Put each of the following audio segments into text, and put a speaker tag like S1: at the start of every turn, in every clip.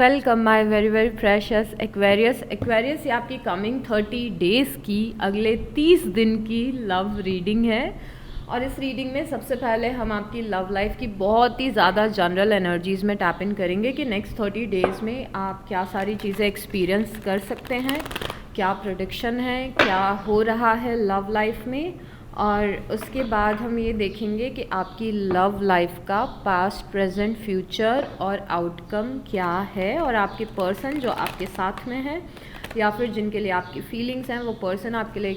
S1: Welcome my very very precious Aquarius ये आपकी coming 30 days की अगले 30 दिन की लव रीडिंग है। और इस रीडिंग में सबसे पहले हम आपकी लव लाइफ की बहुत ही ज़्यादा जनरल एनर्जीज़ में टैप इन करेंगे कि नेक्स्ट 30 डेज़ में आप क्या सारी चीज़ें एक्सपीरियंस कर सकते हैं, क्या प्रेडिक्शन है, क्या हो रहा है लव लाइफ में। और उसके बाद हम ये देखेंगे कि आपकी लव लाइफ का पास्ट प्रेजेंट फ्यूचर और आउटकम क्या है, और आपके पर्सन जो आपके साथ में है या फिर जिनके लिए आपकी फीलिंग्स हैं वो पर्सन आपके लिए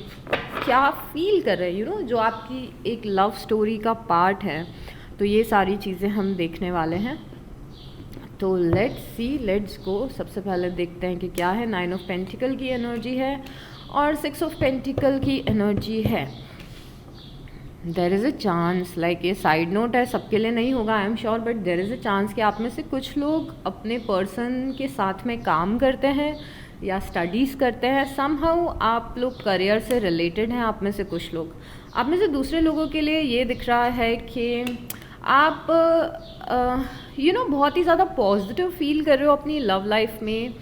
S1: क्या फील कर रहे हैं, जो आपकी एक लव स्टोरी का पार्ट है। तो ये सारी चीज़ें हम देखने वाले हैं। तो लेट्स गो। सबसे पहले देखते हैं कि क्या है। 9 ऑफ पेंटिकल की एनर्जी है और 6 ऑफ पेंटिकल की एनर्जी है। There is a chance, like ये साइड नोट है, सबके लिए नहीं होगा I am sure, but there is a chance कि आप में से कुछ लोग अपने पर्सन के साथ में काम करते हैं या स्टडीज़ करते हैं। समहाउ आप लोग करियर से रिलेटेड हैं। आप में से कुछ लोग, आप में से दूसरे लोगों के लिए ये दिख रहा है कि आप बहुत ही ज़्यादा पॉजिटिव फील कर रहे हो अपनी लव लाइफ में।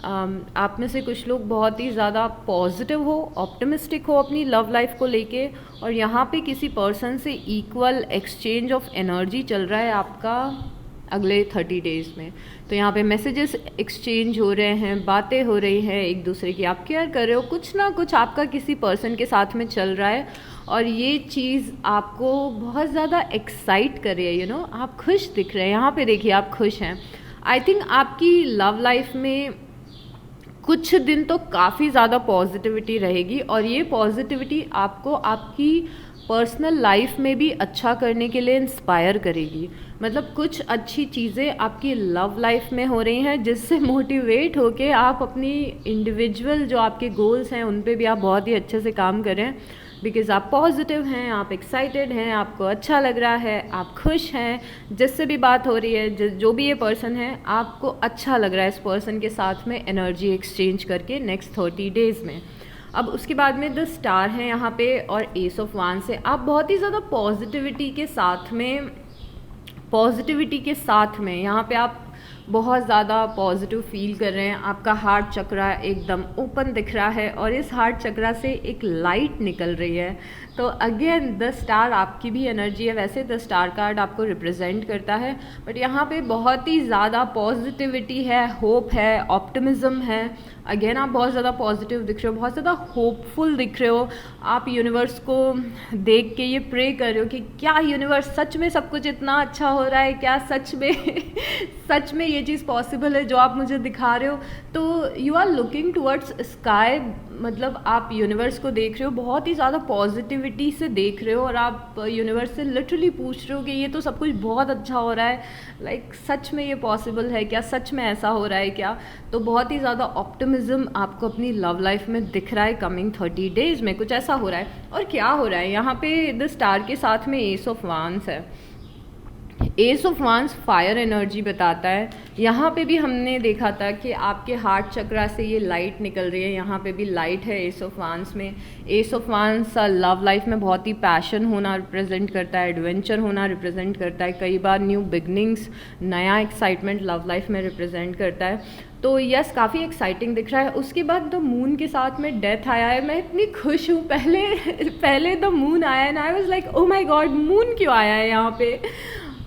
S1: आप में से कुछ लोग बहुत ही ज़्यादा पॉजिटिव हो, ऑप्टिमिस्टिक हो अपनी लव लाइफ को लेके, और यहाँ पे किसी पर्सन से इक्वल एक्सचेंज ऑफ एनर्जी चल रहा है आपका अगले 30 डेज़ में। तो यहाँ पे मैसेजेस एक्सचेंज हो रहे हैं, बातें हो रही हैं, एक दूसरे की आप केयर कर रहे हो, कुछ ना कुछ आपका किसी पर्सन के साथ में चल रहा है और ये चीज़ आपको बहुत ज़्यादा एक्साइट कर रही है। आप खुश दिख रहे हैं, यहाँ पे देखिए आप खुश हैं। आई थिंक आपकी लव लाइफ में कुछ दिन तो काफ़ी ज़्यादा पॉजिटिविटी रहेगी, और ये पॉजिटिविटी आपको आपकी पर्सनल लाइफ में भी अच्छा करने के लिए इंस्पायर करेगी। मतलब कुछ अच्छी चीज़ें आपकी लव लाइफ में हो रही हैं जिससे मोटिवेट होके आप अपनी इंडिविजुअल जो आपके गोल्स हैं उन पे भी आप बहुत ही अच्छे से काम करें, बिकॉज़ आप पॉजिटिव हैं, आप एक्साइटेड हैं, आपको अच्छा लग रहा है, आप खुश हैं, जिससे भी बात हो रही है, जो भी ये पर्सन है, आपको अच्छा लग रहा है इस पर्सन के साथ में एनर्जी एक्सचेंज करके नेक्स्ट 30 डेज़ में। अब उसके बाद में द स्टार है यहाँ पे और एस ऑफ वांड से आप बहुत ही ज़्यादा पॉजिटिविटी के साथ में यहाँ पे आप बहुत ज़्यादा पॉजिटिव फील कर रहे हैं। आपका हार्ट चक्रा एकदम ओपन दिख रहा है और इस हार्ट चक्रा से एक लाइट निकल रही है। तो अगेन द स्टार आपकी भी एनर्जी है। वैसे द स्टार कार्ड आपको रिप्रेजेंट करता है, बट यहाँ पे बहुत ही ज़्यादा पॉजिटिविटी है, होप है, ऑप्टिमिज्म है। अगेन आप बहुत ज़्यादा पॉजिटिव दिख रहे हो, बहुत ज़्यादा होपफुल दिख रहे हो। आप यूनिवर्स को देख के ये प्रे कर रहे हो कि क्या यूनिवर्स सच में सब कुछ इतना अच्छा हो रहा है, क्या सच में ये चीज़ पॉसिबल है जो आप मुझे दिखा रहे हो। तो you are looking towards sky, मतलब आप यूनिवर्स को देख रहे हो, बहुत ही ज़्यादा पॉजिटिविटी से देख रहे हो, और आप यूनिवर्स से लिटरली पूछ रहे हो कि ये तो सब कुछ बहुत अच्छा हो रहा है, लाइक सच में ये पॉसिबल है क्या, सच में ऐसा हो रहा है क्या। तो बहुत ही ज़्यादा ऑप्टिमिज्म आपको अपनी लव लाइफ में दिख रहा है कमिंग 30 डेज़ में। कुछ ऐसा हो रहा है। और क्या हो रहा है यहाँ पे, द स्टार के साथ में एस ऑफ वांड्स है। S of wands fire energy बताता है। यहाँ पे भी हमने देखा था कि आपके हार्ट चक्रा से ये लाइट निकल रही है, यहाँ पे भी लाइट है एस ऑफ वांड्स में। S of wands love life में बहुत ही पैशन होना रिप्रेजेंट करता है, एडवेंचर होना रिप्रेजेंट करता है, कई बार न्यू बिगनिंग्स, नया एक्साइटमेंट लव लाइफ में रिप्रेजेंट करता है। तो यस, काफ़ी एक्साइटिंग दिख रहा है। उसके बाद द मून के साथ में डेथ आया है। मैं इतनी खुश हूँ, पहले द मून आया है ना, I was like oh my God, moon क्यों आया है यहाँ पे,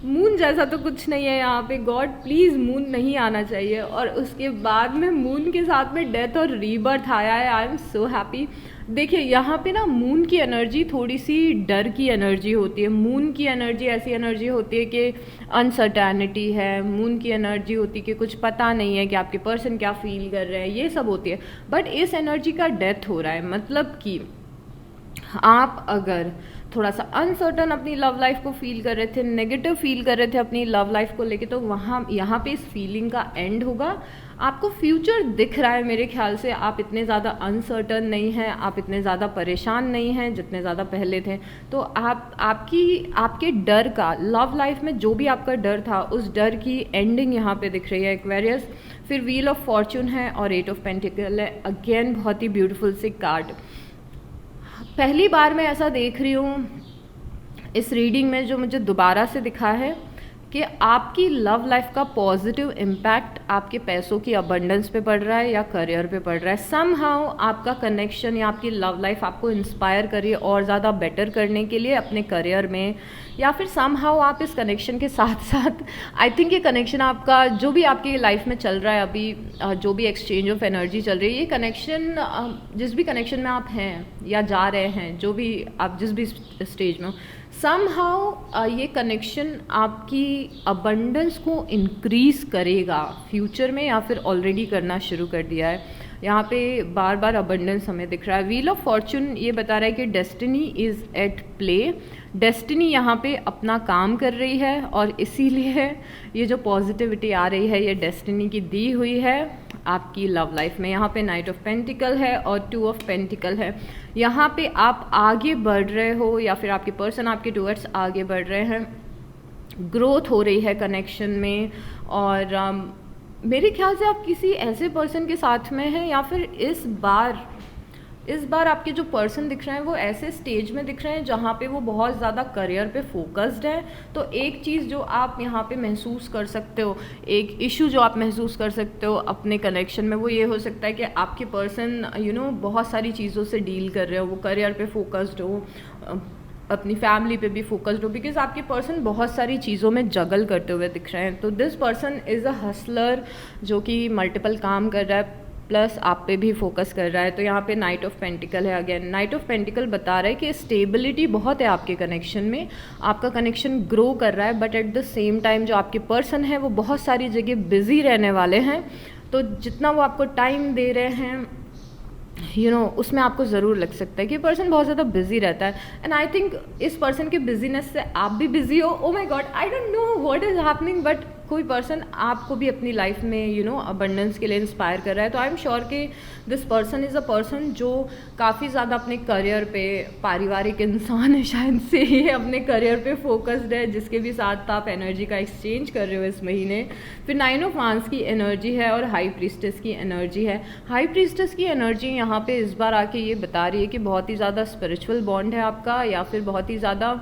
S1: मून जैसा तो कुछ नहीं है यहाँ पे, गॉड प्लीज़ मून नहीं आना चाहिए। और उसके बाद में मून के साथ में डेथ और रीबर्थ आया है। I am so happy. देखिए यहाँ पे ना मून की एनर्जी थोड़ी सी डर की एनर्जी होती है। मून की एनर्जी ऐसी एनर्जी होती है कि अनसर्टेनिटी है, मून की एनर्जी होती है कि कुछ पता नहीं है कि आपके पर्सन क्या फील कर रहे हैं, ये सब होती है। बट इस एनर्जी का डेथ हो रहा है, मतलब कि आप अगर थोड़ा सा अनसर्टन अपनी लव लाइफ को फील कर रहे थे, नेगेटिव फील कर रहे थे अपनी लव लाइफ को लेके, तो वहाँ यहाँ पे इस फीलिंग का एंड होगा। आपको फ्यूचर दिख रहा है मेरे ख्याल से। आप इतने ज़्यादा अनसर्टन नहीं हैं, आप इतने ज़्यादा परेशान नहीं हैं जितने ज़्यादा पहले थे। तो आपके डर का, लव लाइफ में जो भी आपका डर था, उस डर की एंडिंग यहाँ पे दिख रही है एक्वेरियस। फिर व्हील ऑफ फॉर्च्यून है और 8 ऑफ पेंटिकल है। अगेन बहुत ही ब्यूटीफुल सी कार्ड। पहली बार मैं ऐसा देख रही हूँ इस रीडिंग में, जो मुझे दोबारा से दिखा है कि आपकी लव लाइफ का पॉजिटिव इम्पैक्ट आपके पैसों की अबंडेंस पे पड़ रहा है या करियर पे पड़ रहा है। समहाउ आपका कनेक्शन या आपकी लव लाइफ आपको इंस्पायर करिए और ज़्यादा बेटर करने के लिए अपने करियर में, या फिर समहाउ आप इस कनेक्शन के साथ साथ, आई थिंक ये कनेक्शन आपका जो भी आपकी लाइफ में चल रहा है अभी, जो भी एक्सचेंज ऑफ एनर्जी चल रही है, ये कनेक्शन जिस भी कनेक्शन में आप हैं या जा रहे हैं, जो भी आप जिस भी स्टेज में हो, समहाउ ये कनेक्शन आपकी अबंडेंस को इंक्रीज करेगा फ्यूचर में, या फिर ऑलरेडी करना शुरू कर दिया है। यहाँ पे बार बार अबंडेंस हमें दिख रहा है। व्हील ऑफ फॉर्चून ये बता रहा है कि destiny is at play. Destiny यहाँ पे अपना काम कर रही है और इसीलिए ये जो पॉजिटिविटी आ रही है ये डेस्टिनी की दी हुई है आपकी लव लाइफ में। यहाँ पे नाइट ऑफ पेंटिकल है और 2 ऑफ पेंटिकल है। यहाँ पे आप आगे बढ़ रहे हो या फिर आपके पर्सन आपके टूवर्ड्स आगे बढ़ रहे हैं, ग्रोथ हो रही है कनेक्शन में। और मेरे ख्याल से आप किसी ऐसे पर्सन के साथ में हैं, या फिर इस बार आपके जो पर्सन दिख रहे हैं वो ऐसे स्टेज में दिख रहे हैं जहाँ पे वो बहुत ज़्यादा करियर पे फोकस्ड है। तो एक चीज़ जो आप यहाँ पे महसूस कर सकते हो, एक इशू जो आप महसूस कर सकते हो अपने कनेक्शन में, वो ये हो सकता है कि आपके पर्सन बहुत सारी चीज़ों से डील कर रहे हो, वो करियर पे फोकस्ड हो, अपनी फैमिली पे भी फोकस्ड हो, बिकॉज आपके पर्सन बहुत सारी चीज़ों में जगल करते हुए दिख रहे हैं। तो this person is a Hustler जो कि मल्टीपल काम कर रहा है, प्लस आप पे भी फोकस कर रहा है। तो यहाँ पे नाइट ऑफ पेंटिकल है। अगेन नाइट ऑफ पेंटिकल बता रहा है कि स्टेबिलिटी बहुत है आपके कनेक्शन में, आपका कनेक्शन ग्रो कर रहा है, but at the same time जो आपके पर्सन है वो बहुत सारी जगह बिजी रहने वाले हैं। तो जितना वो आपको टाइम दे रहे हैं उसमें आपको ज़रूर लग सकता है कि पर्सन बहुत ज़्यादा बिजी रहता है। एंड आई थिंक इस पर्सन के बिजीनेस से आप भी बिजी हो। Oh my god, I don't know what is happening, but कोई पर्सन आपको भी अपनी लाइफ में अबंडेंस के लिए इंस्पायर कर रहा है। तो आई एम श्योर कि this person is a person जो काफ़ी ज़्यादा अपने करियर पे, पारिवारिक इंसान है शायद से ये अपने करियर पे फोकस्ड है, जिसके भी साथ आप एनर्जी का एक्सचेंज कर रहे हो इस महीने। फिर 9 ऑफ वांड्स की एनर्जी है और हाई प्रीस्टेस की एनर्जी है। हाई प्रीस्टेस की एनर्जी यहाँ पे इस बार आके ये बता रही है कि बहुत ही ज़्यादा स्पिरिचुअल बॉन्ड है आपका, या फिर बहुत ही ज़्यादा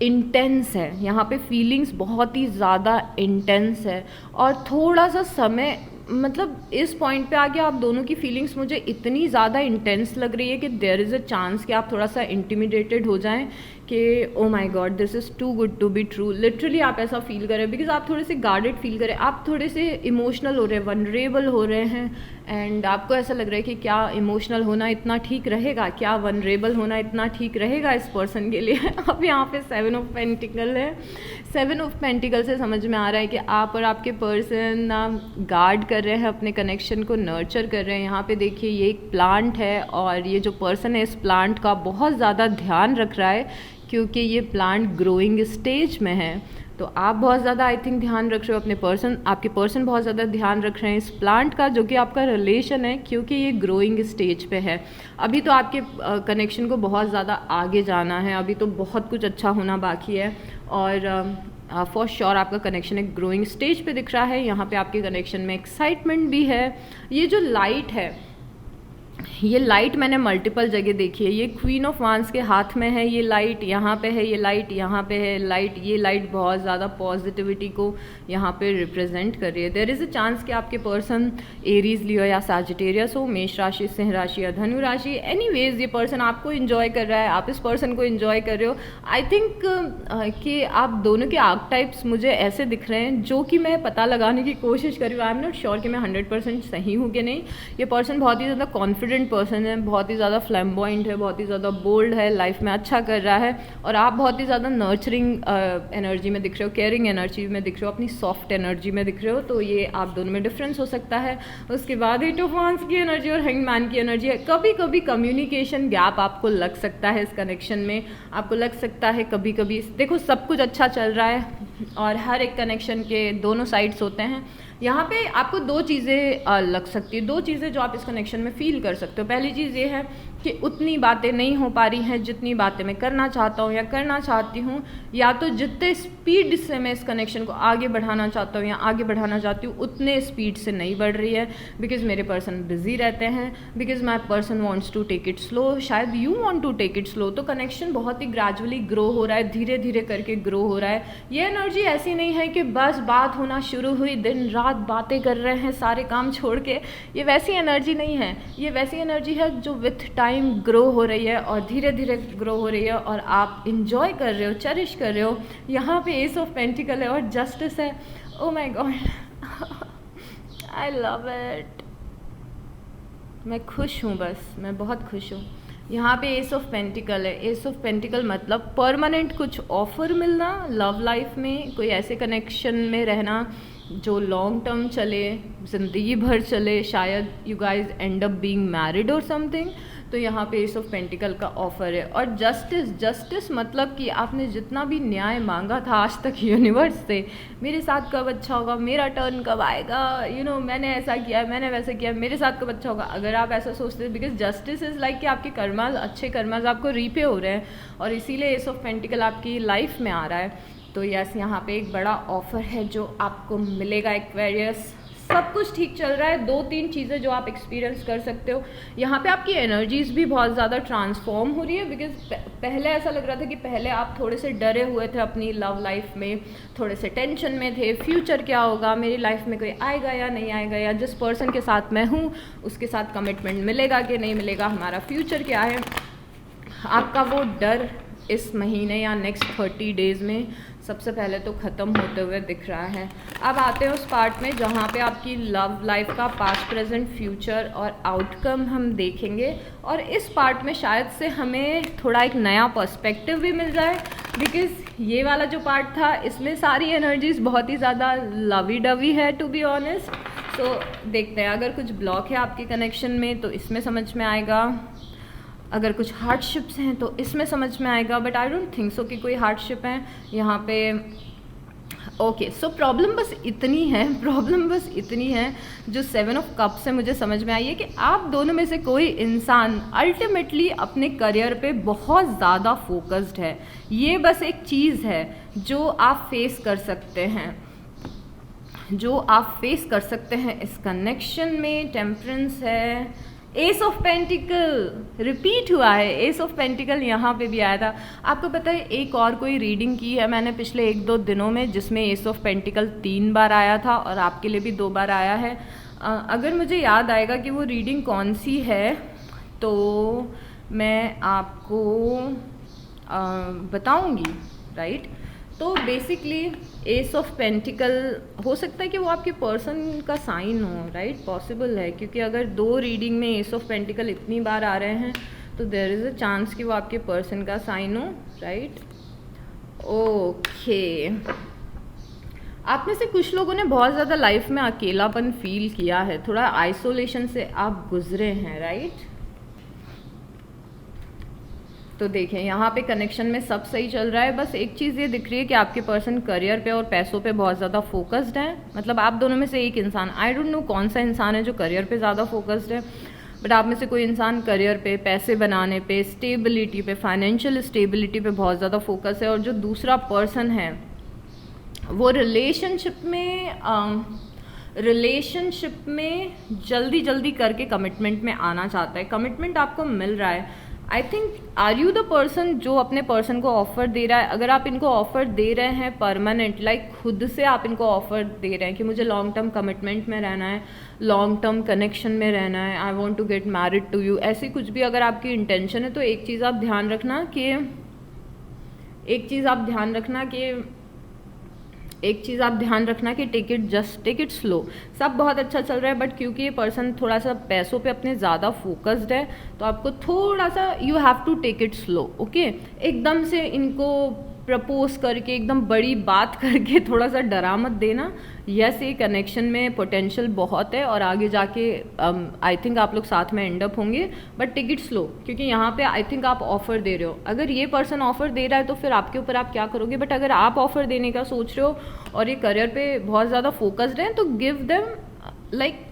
S1: इंटेंस है। यहाँ पे फीलिंग्स बहुत ही ज़्यादा इंटेंस है, और थोड़ा सा समय, मतलब इस पॉइंट पे आके आप दोनों की फीलिंग्स मुझे इतनी ज़्यादा इंटेंस लग रही है कि देयर इज़ अ चांस कि आप थोड़ा सा इंटिमिडेटेड हो जाएं कि oh my god this is too good to be true. Literally आप ऐसा फील करें, बिकॉज आप थोड़े से गार्डेड फील करें, आप थोड़े से इमोशनल हो रहे हैं, वनरेबल हो रहे हैं, एंड आपको ऐसा लग रहा है कि क्या इमोशनल होना इतना ठीक रहेगा, क्या वनरेबल होना इतना ठीक रहेगा इस पर्सन के लिए। अब यहाँ पे 7 ऑफ पेंटिकल है। 7 ऑफ पेंटिकल से समझ में आ रहा है कि आप और आपके पर्सन गार्ड कर रहे हैं, अपने कनेक्शन को नर्चर कर रहे हैं। यहाँ पे देखिए ये एक प्लांट है, और ये जो पर्सन है इस प्लांट का बहुत ज़्यादा ध्यान रख रहा है, क्योंकि ये प्लांट ग्रोइंग स्टेज में है। तो आप बहुत ज़्यादा आई थिंक ध्यान रख रहे हो अपने पर्सन, आपके पर्सन बहुत ज़्यादा ध्यान रख रहे हैं इस प्लांट का, जो कि आपका रिलेशन है, क्योंकि ये ग्रोइंग स्टेज पे है। अभी तो आपके कनेक्शन को बहुत ज़्यादा आगे जाना है, अभी तो बहुत कुछ अच्छा होना बाकी है, और फॉर श्योर आपका कनेक्शन एक ग्रोइंग स्टेज पे दिख रहा है। यहाँ पे आपके कनेक्शन में एक्साइटमेंट भी है। ये जो लाइट है, ये लाइट मैंने मल्टीपल जगह देखी है। ये क्वीन ऑफ वांड्स के हाथ में है, ये लाइट यहाँ पे है, ये लाइट यहाँ पे है। ये लाइट बहुत ज़्यादा पॉजिटिविटी को यहाँ पे रिप्रेजेंट कर रही है। देयर इज़ अ चांस कि आपके पर्सन एरीज, लियो या सैजिटेरियस हो, मेष राशि, सिंह राशि या धनु राशि। एनीवेज ये पर्सन आपको इन्जॉय कर रहा है, आप इस पर्सन को इन्जॉय कर रहे हो। आई थिंक कि आप दोनों के आर्क टाइप्स मुझे ऐसे दिख रहे हैं, जो कि मैं पता लगाने की कोशिश कर रही हूँ। आई एम नॉट श्योर कि मैं 100% सही हूँ कि नहीं। ये पर्सन बहुत ही ज़्यादा कॉन्फिडेंट पर्सन है, बहुत ही ज़्यादा फ्लैम्बॉइंट है, बहुत ही ज़्यादा बोल्ड है, लाइफ में अच्छा कर रहा है, और आप बहुत ही ज़्यादा नर्चरिंग एनर्जी में दिख रहे हो, केयरिंग एनर्जी में दिख रहे हो, अपनी सॉफ्ट एनर्जी में दिख रहे हो। तो ये आप दोनों में डिफरेंस हो सकता है। उसके बाद 8 ऑफ वांड्स की एनर्जी और हैंग्ड मैन की एनर्जी है। कभी कभी कम्युनिकेशन गैप आपको लग सकता है इस कनेक्शन में, आपको लग सकता है कभी कभी। देखो सब कुछ अच्छा चल रहा है, और हर एक कनेक्शन के दोनों साइड्स होते हैं। यहाँ पे आपको 2 चीज़ें लग सकती है, 2 चीज़ें जो आप इस कनेक्शन में फील कर सकते हो। पहली चीज़ ये है कि उतनी बातें नहीं हो पा रही हैं जितनी बातें मैं करना चाहता हूँ या करना चाहती हूँ, या तो जितने स्पीड से मैं इस कनेक्शन को आगे बढ़ाना चाहता हूँ या आगे बढ़ाना चाहती हूँ उतने स्पीड से नहीं बढ़ रही है, बिकॉज मेरे पर्सन बिजी रहते हैं, because my person wants to take it slow, शायद you want to take it slow. तो कनेक्शन बहुत ही ग्रेजुअली ग्रो हो रहा है, धीरे धीरे करके ग्रो हो रहा है। ये एनर्जी ऐसी नहीं है कि बस बात होना शुरू हुई, दिन रात बातें कर रहे हैं सारे काम छोड़ के, ये वैसी एनर्जी नहीं है। ये वैसी एनर्जी है जो विथ टाइम ग्रो हो रही है और धीरे धीरे ग्रो हो रही है और आप इंजॉय कर रहे हो, चेरिश कर रहे हो। यहाँ पे एस ऑफ पेंटिकल है और जस्टिस है। Oh my God, I love it. मैं खुश हूँ, बस मैं बहुत खुश हूँ। यहाँ पे एस ऑफ पेंटिकल है। एस ऑफ पेंटिकल मतलब परमानेंट कुछ ऑफर मिलना लव लाइफ में, कोई ऐसे कनेक्शन में रहना जो लॉन्ग टर्म चले, ज़िंदगी भर चले, शायद you guys and up being married और समथिंग। तो यहाँ पे एस ऑफ पेंटिकल का ऑफर है। और जस्टिस, जस्टिस मतलब कि आपने जितना भी न्याय मांगा था आज तक यूनिवर्स से, मेरे साथ कब अच्छा होगा, मेरा टर्न कब आएगा, मैंने ऐसा किया, मैंने वैसा किया, मेरे साथ कब अच्छा होगा, अगर आप ऐसा सोचते हैं, बिकॉज जस्टिस इज़ लाइक कि आपके कर्माज, अच्छे कर्माज आपको रीपे हो रहे हैं और इसीलिए एस ऑफ पेंटिकल आपकी लाइफ में आ रहा है। तो यस, यहाँ पे एक बड़ा ऑफर है जो आपको मिलेगा एक्वेरियस। सब कुछ ठीक चल रहा है। 2-3 चीज़ें जो आप एक्सपीरियंस कर सकते हो। यहाँ पे आपकी एनर्जीज भी बहुत ज़्यादा ट्रांसफॉर्म हो रही है, बिकॉज पहले ऐसा लग रहा था कि पहले आप थोड़े से डरे हुए थे अपनी लव लाइफ में, थोड़े से टेंशन में थे, फ्यूचर क्या होगा, मेरी लाइफ में कोई आएगा या नहीं आएगा, या जिस पर्सन के साथ मैं हूँ उसके साथ कमिटमेंट मिलेगा कि नहीं मिलेगा, हमारा फ्यूचर क्या है। आपका वो डर इस महीने या नेक्स्ट 30 डेज़ में सबसे पहले तो ख़त्म होते हुए दिख रहा है। अब आते हैं उस पार्ट में जहाँ पे आपकी लव लाइफ का पास्ट, प्रेजेंट, फ्यूचर और आउटकम हम देखेंगे। और इस पार्ट में शायद से हमें थोड़ा एक नया पर्सपेक्टिव भी मिल जाए, बिकॉज़ ये वाला जो पार्ट था इसमें सारी एनर्जीज बहुत ही ज़्यादा लवी डवी है, टू बी ऑनेस्ट। तो देखते हैं, अगर कुछ ब्लॉक है आपके कनेक्शन में तो इसमें समझ में आएगा, अगर कुछ हार्डशिप्स हैं तो इसमें समझ में आएगा, but I don't think so कि कोई हार्डशिप है यहाँ पे। ओके, सो प्रॉब्लम बस इतनी है जो 7 ऑफ कप से मुझे समझ में आई है कि आप दोनों में से कोई इंसान अल्टीमेटली अपने करियर पे बहुत ज़्यादा फोकस्ड है। ये बस एक चीज़ है जो आप फेस कर सकते हैं, इस कनेक्शन में। टेम्परेंस है, एस ऑफ पेंटिकल रिपीट हुआ है, एस ऑफ पेंटिकल यहाँ पे भी आया था। आपको पता है एक और कोई रीडिंग की है मैंने पिछले 1-2 दिनों में जिसमें एस ऑफ पेंटिकल 3 बार आया था और आपके लिए भी 2 बार आया है। अगर मुझे याद आएगा कि वो रीडिंग कौन सी है तो मैं आपको बताऊंगी, राइट। तो बेसिकली एस ऑफ पेंटिकल हो सकता है कि वो आपके पर्सन का साइन हो, राइट, पॉसिबल है, क्योंकि अगर 2 रीडिंग में एस ऑफ पेंटिकल इतनी बार आ रहे हैं तो देयर इज़ अ चांस कि वो आपके पर्सन का साइन हो, राइट। ओके, आप में से कुछ लोगों ने बहुत ज़्यादा लाइफ में अकेलापन फील किया है, थोड़ा आइसोलेशन से आप गुजरे हैं, राइट। तो देखें यहाँ पे कनेक्शन में सब सही चल रहा है, बस एक चीज़ ये दिख रही है कि आपके पर्सन करियर पे और पैसों पे बहुत ज़्यादा फोकस्ड है। मतलब आप दोनों में से एक इंसान, आई डोंट नो कौन सा इंसान है जो करियर पे ज़्यादा फोकस्ड है, बट आप में से कोई इंसान करियर पे, पैसे बनाने पे, स्टेबिलिटी पे, फाइनेंशियल स्टेबिलिटी पे बहुत ज़्यादा फोकस है। और जो दूसरा पर्सन है वो रिलेशनशिप में जल्दी जल्दी करके कमिटमेंट में आना चाहता है। कमिटमेंट आपको मिल रहा है। I think are you the person जो अपने पर्सन को ऑफर दे रहा है। अगर आप इनको ऑफर दे रहे हैं परमानेंट, लाइक खुद से आप इनको ऑफर दे रहे हैं कि मुझे लॉन्ग टर्म कमिटमेंट में रहना है, लॉन्ग टर्म कनेक्शन में रहना है, I want to get married to you, ऐसी कुछ भी अगर आपकी इंटेंशन है, तो एक चीज़ आप ध्यान रखना कि टेक इट स्लो। सब बहुत अच्छा चल रहा है, बट क्योंकि ये पर्सन थोड़ा सा पैसों पे अपने ज़्यादा फोकस्ड है तो आपको थोड़ा सा you have to take it slow, okay. एकदम से इनको प्रपोज करके, एकदम बड़ी बात करके थोड़ा सा डरा मत देना। यस, ये कनेक्शन में पोटेंशियल बहुत है और आगे जाके आई थिंक आप लोग साथ में एंड अप होंगे, बट टेक इट स्लो, क्योंकि यहाँ पे आई थिंक आप ऑफर दे रहे हो। अगर ये पर्सन ऑफर दे रहा है तो फिर आपके ऊपर आप क्या करोगे, बट अगर आप ऑफर देने का सोच रहे हो और ये करियर पे बहुत ज़्यादा फोकस्ड है तो give them, like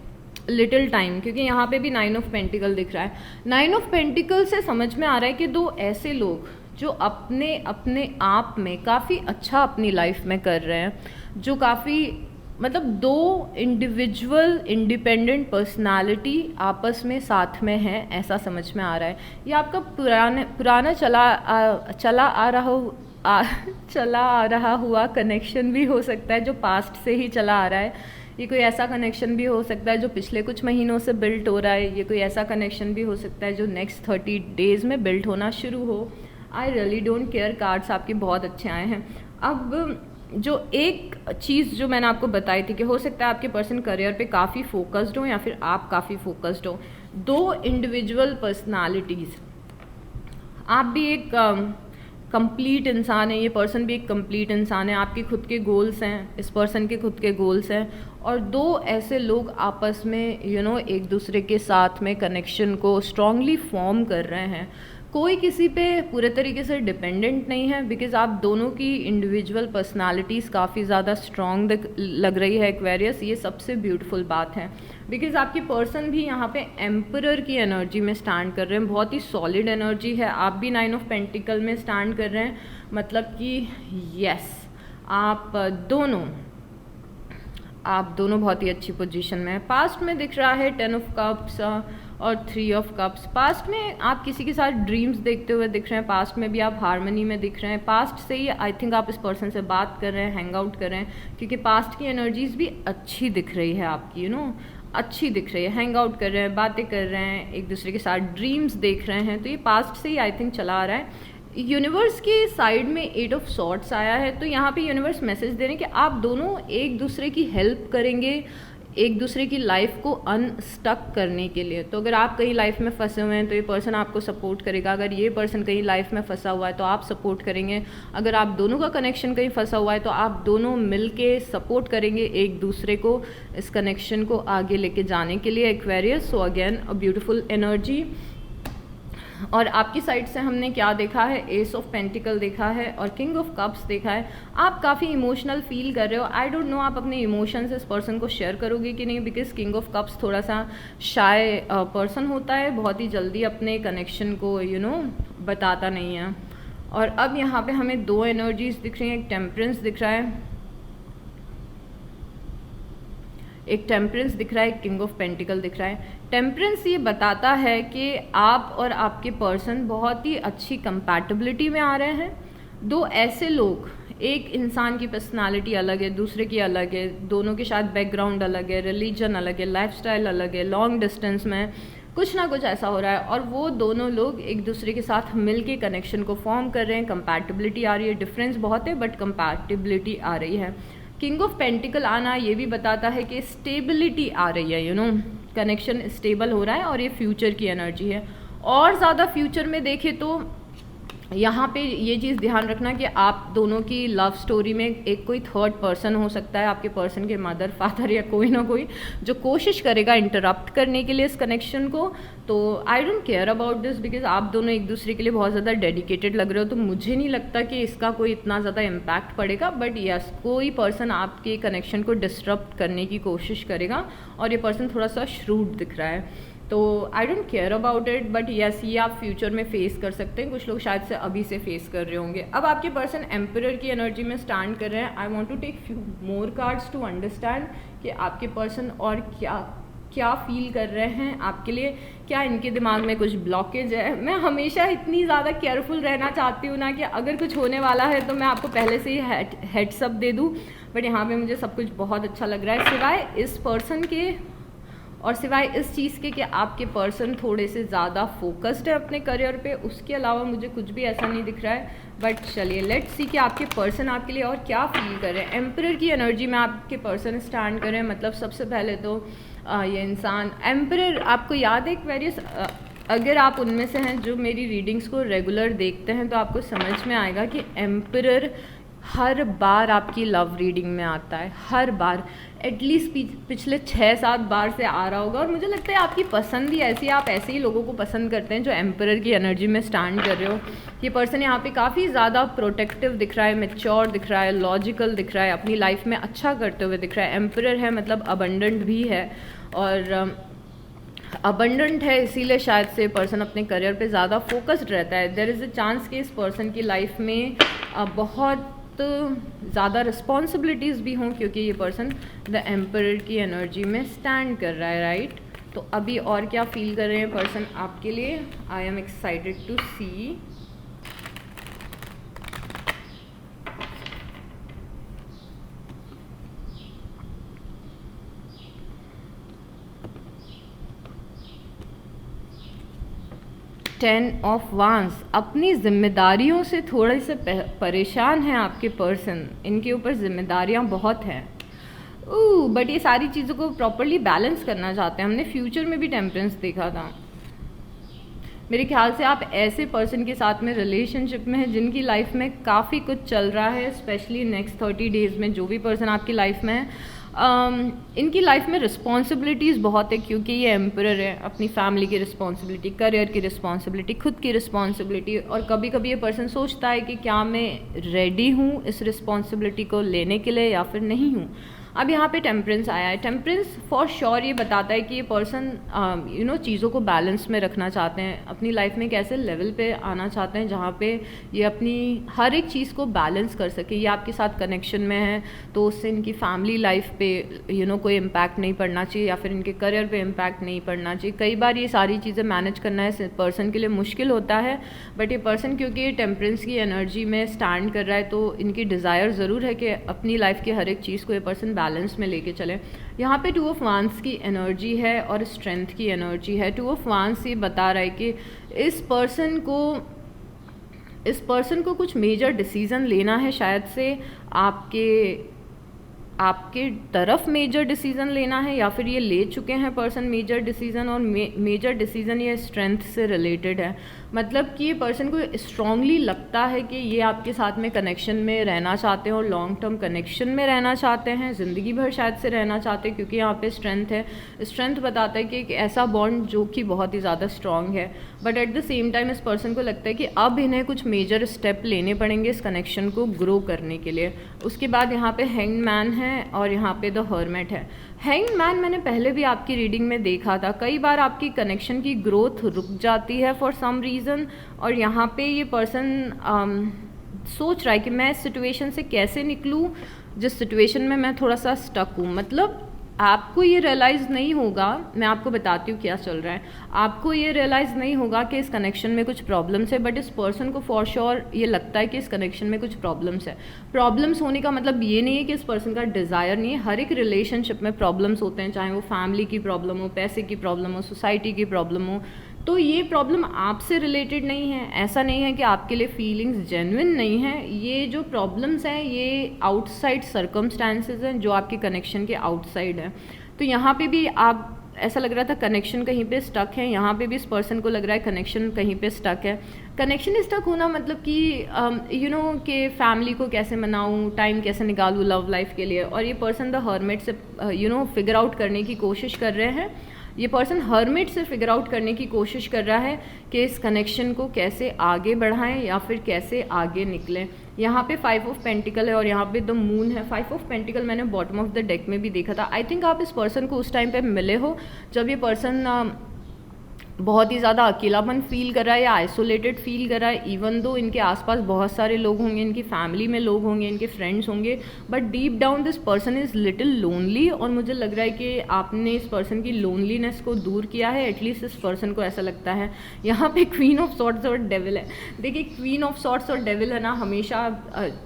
S1: little time, क्योंकि यहाँ पे भी 9 ऑफ पेंटिकल दिख रहा है। 9 ऑफ पेंटिकल से समझ में आ रहा है कि दो ऐसे लोग जो अपने अपने आप में काफ़ी अच्छा अपनी लाइफ में कर रहे हैं, जो काफ़ी मतलब दो इंडिविजुअल इंडिपेंडेंट पर्सनालिटी आपस में साथ में है, ऐसा समझ में आ रहा है। ये आपका पुराना चला आ रहा हुआ कनेक्शन भी हो सकता है, जो पास्ट से ही चला आ रहा है। ये कोई ऐसा कनेक्शन भी हो सकता है जो पिछले कुछ महीनों से बिल्ट हो रहा है। ये कोई ऐसा कनेक्शन भी हो सकता है जो नेक्स्ट 30 डेज़ में बिल्ट होना शुरू हो। I really don't care, cards आपके बहुत अच्छे आए हैं। अब जो एक चीज़ जो मैंने आपको बताई थी कि हो सकता है आपके पर्सन करियर पे काफ़ी फोकस्ड हो या फिर आप काफ़ी फोकस्ड हो, दो इंडिविजुअल पर्सनालिटीज़। आप भी एक कंप्लीट इंसान है, ये पर्सन भी एक कंप्लीट इंसान है। आपके खुद के गोल्स हैं, इस पर्सन के खुद के गोल्स हैं, और दो ऐसे लोग आपस में एक दूसरे के साथ में कनेक्शन को स्ट्रांगली फॉर्म कर रहे हैं। कोई किसी पे पूरे तरीके से डिपेंडेंट नहीं है, बिकॉज आप दोनों की इंडिविजुअल पर्सनालिटीज़ काफ़ी ज़्यादा स्ट्रॉन्ग लग रही है एक्वेरियस। ये सबसे ब्यूटीफुल बात है, बिकॉज आपके पर्सन भी यहाँ पे एम्परर की एनर्जी में स्टैंड कर रहे हैं। बहुत ही सॉलिड एनर्जी है। आप भी 9 ऑफ पेंटिकल में स्टैंड कर रहे हैं, मतलब कि यस, आप दोनों बहुत ही अच्छी पोजीशन में है। पास्ट में दिख रहा है 10 ऑफ कप्स और 3 ऑफ कप्स। पास्ट में आप किसी के साथ ड्रीम्स देखते हुए दिख रहे हैं, पास्ट में भी आप हार्मनी में दिख रहे हैं। पास्ट से ही आई थिंक आप इस पर्सन से बात कर रहे हैं, हैंग आउट कर रहे हैं, क्योंकि पास्ट की एनर्जीज भी अच्छी दिख रही है आपकी, अच्छी दिख रही है। हैंग आउट कर रहे हैं, बातें कर रहे हैं, एक दूसरे के साथ ड्रीम्स देख रहे हैं, तो ये पास्ट से ही आई थिंक चला आ रहा है। यूनिवर्स की साइड में 8 ऑफ सॉर्ट्स आया है, तो यहाँ पे यूनिवर्स मैसेज दे रहे हैं कि आप दोनों एक दूसरे की हेल्प करेंगे एक दूसरे की लाइफ को अनस्टक करने के लिए। तो अगर आप कहीं लाइफ में फंसे हुए हैं तो ये पर्सन आपको सपोर्ट करेगा, अगर ये पर्सन कहीं लाइफ में फंसा हुआ है तो आप सपोर्ट करेंगे, अगर आप दोनों का कनेक्शन कहीं फंसा हुआ है तो आप दोनों मिलके सपोर्ट करेंगे एक दूसरे को इस कनेक्शन को आगे लेके जाने के लिए Aquarius. So again a beautiful energy. और आपकी साइड से हमने क्या देखा है, एस ऑफ पेंटिकल देखा है और किंग ऑफ कप्स देखा है। आप काफ़ी इमोशनल फील कर रहे हो। आई डोंट नो आप अपने इमोशंस इस पर्सन को शेयर करोगे कि नहीं, बिकॉज किंग ऑफ कप्स थोड़ा सा शाय पर्सन होता है, बहुत ही जल्दी अपने कनेक्शन को बताता नहीं है। और अब यहाँ पे हमें दो एनर्जीज दिख रही हैं, एक टेम्परेंस दिख रहा है, एक टेम्परेंस दिख रहा है, एक किंग ऑफ पेंटिकल दिख रहा है। टेम्परेंस ये बताता है कि आप और आपके पर्सन बहुत ही अच्छी कंपैटिबिलिटी में आ रहे हैं। दो ऐसे लोग, एक इंसान की पर्सनालिटी अलग है, दूसरे की अलग है, दोनों के शायद बैकग्राउंड अलग है, रिलीजन अलग है, लाइफस्टाइल अलग है, लॉन्ग डिस्टेंस में कुछ ना कुछ ऐसा हो रहा है, और वो दोनों लोग एक दूसरे के साथ मिल के कनेक्शन को फॉर्म कर रहे हैं। कंपैटिबिलिटी आ रही है, डिफरेंस बहुत है बट कंपैटिबिलिटी आ रही है। किंग ऑफ पेंटिकल आना ये भी बताता है कि स्टेबिलिटी आ रही है, कनेक्शन स्टेबल हो रहा है, और ये फ्यूचर की एनर्जी है। और ज़्यादा फ्यूचर में देखें तो यहाँ पे ये चीज़ ध्यान रखना कि आप दोनों की लव स्टोरी में एक कोई थर्ड पर्सन हो सकता है, आपके पर्सन के मदर फादर या कोई ना कोई, जो कोशिश करेगा इंटरप्ट करने के लिए इस कनेक्शन को। तो I don't care about this, because आप दोनों एक दूसरे के लिए बहुत ज़्यादा डेडिकेटेड लग रहे हो, तो मुझे नहीं लगता कि इसका कोई इतना ज़्यादा इम्पैक्ट पड़ेगा। बट यस, कोई पर्सन आपके कनेक्शन को डिस्टर्ब करने की कोशिश करेगा, और ये पर्सन थोड़ा सा श्रूड दिख रहा है। तो I don't care about it, but yes, ये आप फ्यूचर में फेस कर सकते हैं। कुछ लोग शायद से अभी से फेस कर रहे होंगे। अब आपके पर्सन एम्परर की एनर्जी में स्टैंड कर रहे हैं। I want to take few more cards to understand कि आपके पर्सन और क्या फील कर रहे हैं आपके लिए, क्या इनके दिमाग में कुछ ब्लॉकेज है। मैं हमेशा इतनी ज़्यादा केयरफुल रहना चाहती हूँ ना कि अगर कुछ होने वाला है तो मैं आपको पहले से ही हेड्स अप दे दूँ, बट यहाँ पे मुझे सब कुछ बहुत अच्छा लग रहा है, सिवाय इस पर्सन के और सिवाय इस चीज़ के कि आपके पर्सन थोड़े से ज़्यादा फोकस्ड है अपने करियर पे। उसके अलावा मुझे कुछ भी ऐसा नहीं दिख रहा है। बट चलिए लेट्स सी कि आपके पर्सन आपके लिए और क्या फील कर रहे हैं। एम्परर की एनर्जी में आपके पर्सन स्टैंड करें, मतलब सबसे पहले तो ये इंसान एम्परर, आपको याद है एक्वेरियस, अगर आप उनमें से हैं जो मेरी रीडिंग्स को रेगुलर देखते हैं तो आपको समझ में आएगा कि एम्परर हर बार आपकी लव रीडिंग में आता है, हर बार, एटलीस्ट पिछले 6-7 बार से आ रहा होगा। और मुझे लगता है आपकी पसंद ही ऐसी है, आप ऐसे ही लोगों को पसंद करते हैं जो एम्परर की एनर्जी में स्टैंड कर रहे हो। ये पर्सन यहाँ पे काफ़ी ज़्यादा प्रोटेक्टिव दिख रहा है, मैच्योर दिख रहा है, लॉजिकल दिख रहा है, अपनी लाइफ में अच्छा करते हुए दिख रहा है। एम्परर है मतलब अबंडेंट भी है, और अबंडेंट है, इसीलिए शायद से पर्सन अपने करियर पे ज़्यादा फोकस्ड रहता है। देयर इज़ अ चांस कि इस पर्सन की लाइफ में बहुत ज़्यादा रिस्पॉन्सिबिलिटीज़ भी हों, क्योंकि ये पर्सन द एम्परर की एनर्जी में स्टैंड कर रहा है, राइट। तो अभी और क्या फील कर रहे हैं पर्सन आपके लिए, I am excited to see. Ten of wands, अपनी जिम्मेदारियों से थोड़े से परेशान हैं आपके पर्सन, इनके ऊपर जिम्मेदारियां बहुत हैं। बट ये सारी चीज़ों को प्रॉपरली बैलेंस करना चाहते हैं। हमने फ्यूचर में भी टेम्परेंस देखा था। मेरे ख्याल से आप ऐसे पर्सन के साथ में रिलेशनशिप में हैं जिनकी लाइफ में काफ़ी कुछ चल रहा है, स्पेशली नेक्स्ट 30 डेज़ में। जो भी पर्सन आपकी लाइफ में है, इनकी लाइफ में रिस्पॉन्सिबिलिटीज़ बहुत है, क्योंकि ये एम्परर है। अपनी फैमिली की रिस्पॉन्सिबिलिटी, करियर की रिस्पॉन्सिबिलिटी, खुद की रिस्पॉन्सिबिलिटी, और कभी कभी ये पर्सन सोचता है कि क्या मैं रेडी हूँ इस रिस्पॉन्सिबिलिटी को लेने के लिए या फिर नहीं हूँ। अब यहाँ पे टेम्परेंस आया है। टेम्परेंस फॉर श्योर ये बताता है कि ये पर्सन चीज़ों को बैलेंस में रखना चाहते हैं, अपनी लाइफ में एक ऐसे लेवल पे आना चाहते हैं जहाँ पे ये अपनी हर एक चीज़ को बैलेंस कर सके। ये आपके साथ कनेक्शन में है तो उससे इनकी फैमिली लाइफ पे कोई इम्पैक्ट नहीं पड़ना चाहिए, या फिर इनके करियर पे इम्पैक्ट नहीं पड़ना चाहिए। कई बार ये सारी चीज़ें मैनेज करना इस पर्सन के लिए मुश्किल होता है, बट ये पर्सन क्योंकि टेम्परेंस की एनर्जी में स्टैंड कर रहा है, तो इनकी डिज़ायर ज़रूर है कि अपनी लाइफ की हर एक चीज़ को ये पर्सन बैलेंस में लेके चले। यहाँ पे 2 ऑफ वांस की एनर्जी है और स्ट्रेंथ की एनर्जी है। 2 ऑफ वांस ये बता रहा है कि इस पर्सन को कुछ मेजर डिसीजन लेना है, शायद से आपके तरफ मेजर डिसीजन लेना है, या फिर ये ले चुके हैं पर्सन मेजर डिसीजन, और मेजर डिसीजन ये स्ट्रेंथ से रिलेटेड है। मतलब कि ये पर्सन को स्ट्रांगली लगता है कि ये आपके साथ में कनेक्शन में रहना चाहते हैं और लॉन्ग टर्म कनेक्शन में रहना चाहते हैं, ज़िंदगी भर शायद से रहना चाहते हैं, क्योंकि यहाँ पे स्ट्रेंथ है। स्ट्रेंथ बताता है कि एक ऐसा बॉन्ड जो कि बहुत ही ज़्यादा स्ट्रांग है, but at the same time इस पर्सन को लगता है कि अब इन्हें कुछ मेजर स्टेप लेने पड़ेंगे इस कनेक्शन को ग्रो करने के लिए। उसके बाद यहाँ पे हैंग्ड मैन है और यहाँ पे द हर्मिट है। हैंग्ड मैन मैंने पहले भी आपकी रीडिंग में देखा था। कई बार आपकी कनेक्शन की ग्रोथ रुक जाती है फॉर सम रीज़न, और यहाँ पे ये पर्सन सोच रहा है कि मैं इस सिचुएशन से कैसे निकलूँ जिस सिचुएशन में मैं थोड़ा सा स्टक हूँ। मतलब आपको ये रियलाइज़ नहीं होगा, मैं आपको बताती हूँ क्या चल रहा है। आपको ये रियलाइज़ नहीं होगा कि इस कनेक्शन में कुछ प्रॉब्लम्स है, बट इस पर्सन को फॉर श्योर ये लगता है कि इस कनेक्शन में कुछ प्रॉब्लम्स है। प्रॉब्लम्स होने का मतलब ये नहीं है कि इस पर्सन का डिज़ायर नहीं है। हर एक रिलेशनशिप में प्रॉब्लम्स होते हैं, चाहे वो फैमिली की प्रॉब्लम हो, पैसे की प्रॉब्लम हो, सोसाइटी की प्रॉब्लम हो। तो ये प्रॉब्लम आपसे रिलेटेड नहीं है। ऐसा नहीं है कि आपके लिए फीलिंग्स जेन्युइन नहीं है। ये जो प्रॉब्लम्स हैं ये आउटसाइड सर्कमस्टांसेस हैं जो आपके कनेक्शन के आउटसाइड हैं। तो यहाँ पे भी आप ऐसा लग रहा था कनेक्शन कहीं पे स्टक है, यहाँ पे भी इस पर्सन को लग रहा है कनेक्शन कहीं पे स्टक है। कनेक्शन स्टक होना मतलब कि कि फैमिली को कैसे मनाऊँ, टाइम कैसे निकालूँ लव लाइफ के लिए। और ये पर्सन द हर्मिट से फिगर आउट करने की कोशिश कर रहे हैं। ये पर्सन हर्मिट से फिगर आउट करने की कोशिश कर रहा है कि इस कनेक्शन को कैसे आगे बढ़ाएं या फिर कैसे आगे निकलें। यहाँ पे 5 ऑफ पेंटिकल है और यहाँ पे द मून है। 5 ऑफ पेंटिकल मैंने बॉटम ऑफ द डेक में भी देखा था। आई थिंक आप इस पर्सन को उस टाइम पे मिले हो जब ये पर्सन बहुत ही ज़्यादा अकेलापन फील कर रहा है या आइसोलेटेड फील कर रहा है। इवन दो इनके आसपास बहुत सारे लोग होंगे, इनकी फैमिली में लोग होंगे, इनके फ्रेंड्स होंगे, but deep down this person is little lonely. और मुझे लग रहा है कि आपने इस पर्सन की लोनलीनेस को दूर किया है, एटलीस्ट इस पर्सन को ऐसा लगता है। यहाँ पे क्वीन ऑफ सॉर्ड्स और डेविल है। देखिए क्वीन ऑफ सॉर्ड्स और डेविल है ना, हमेशा